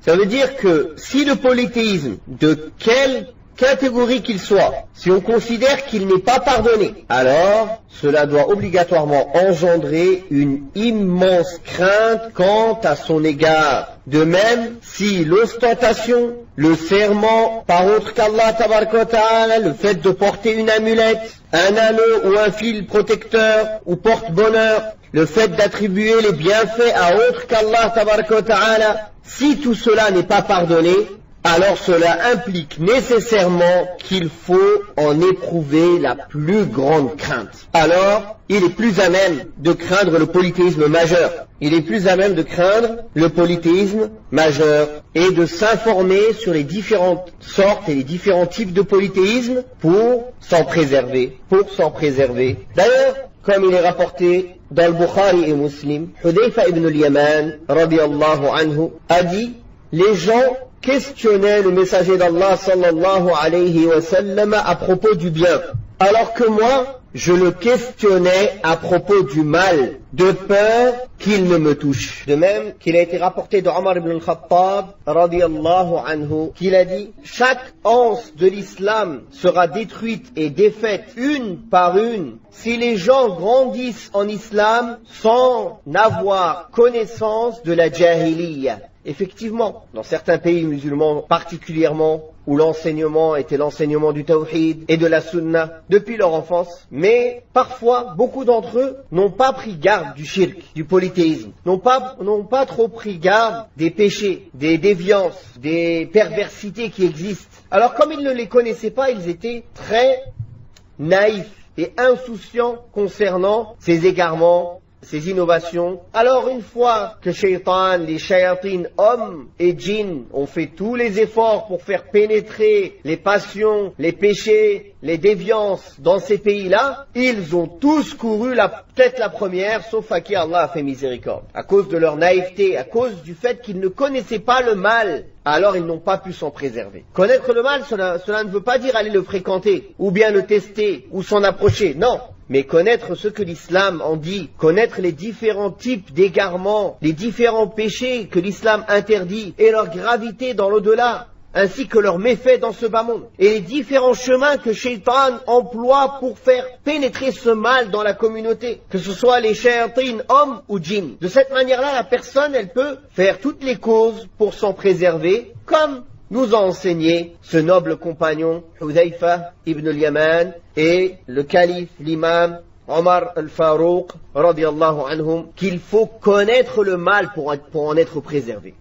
Ça veut dire que si le polythéisme, de quelle catégorie qu'il soit, si on considère qu'il n'est pas pardonné, alors cela doit obligatoirement engendrer une immense crainte quant à son égard. De même, si l'ostentation, le serment par autre qu'Allah tabaraka wa ta'ala, le fait de porter une amulette, un anneau ou un fil protecteur ou porte-bonheur, le fait d'attribuer les bienfaits à autre qu'Allah tabaraka wa ta'ala, si tout cela n'est pas pardonné, alors cela implique nécessairement qu'il faut en éprouver la plus grande crainte. Alors, il est plus à même de craindre le polythéisme majeur. Il est plus à même de craindre le polythéisme majeur et de s'informer sur les différentes sortes et les différents types de polythéisme pour s'en préserver. D'ailleurs, comme il est rapporté dans le Bukhari et Muslim, Hudayfa ibn al-Yaman, radiyallahu anhu, a dit, les gens questionnaient le messager d'Allah sallallahu alayhi wa sallam à propos du bien, alors que moi, je le questionnais à propos du mal, de peur qu'il ne me touche. De même qu'il a été rapporté de Omar ibn al-Khattab, radiyallahu anhu, qu'il a dit, chaque anse de l'islam sera détruite et défaite une par une si les gens grandissent en islam sans avoir connaissance de la jahiliya. Effectivement, dans certains pays musulmans particulièrement, où l'enseignement était l'enseignement du tawhid et de la sunna depuis leur enfance, mais parfois, beaucoup d'entre eux n'ont pas pris garde du shirk, du polythéisme, n'ont pas trop pris garde des péchés, des déviances, des perversités qui existent. Alors comme ils ne les connaissaient pas, ils étaient très naïfs et insouciants concernant ces égarements, ces innovations. Alors une fois que Shaitan, les shayatin, hommes et djinns, ont fait tous les efforts pour faire pénétrer les passions, les péchés, les déviances dans ces pays-là, ils ont tous couru la tête la première, sauf à qui Allah a fait miséricorde. À cause de leur naïveté, à cause du fait qu'ils ne connaissaient pas le mal, alors ils n'ont pas pu s'en préserver. Connaître le mal, cela ne veut pas dire aller le fréquenter, ou bien le tester, ou s'en approcher, non. Mais connaître ce que l'islam en dit, connaître les différents types d'égarements, les différents péchés que l'islam interdit et leur gravité dans l'au-delà, ainsi que leurs méfaits dans ce bas monde, et les différents chemins que Shaitan emploie pour faire pénétrer ce mal dans la communauté, que ce soit les shayatin, hommes ou djinns. De cette manière-là, la personne, elle peut faire toutes les causes pour s'en préserver, comme nous a enseigné ce noble compagnon Hudayfa ibn al-Yaman et le calife, l'imam Omar al-Farouq, radiyallahu anhum, qu'il faut connaître le mal pour en être préservé.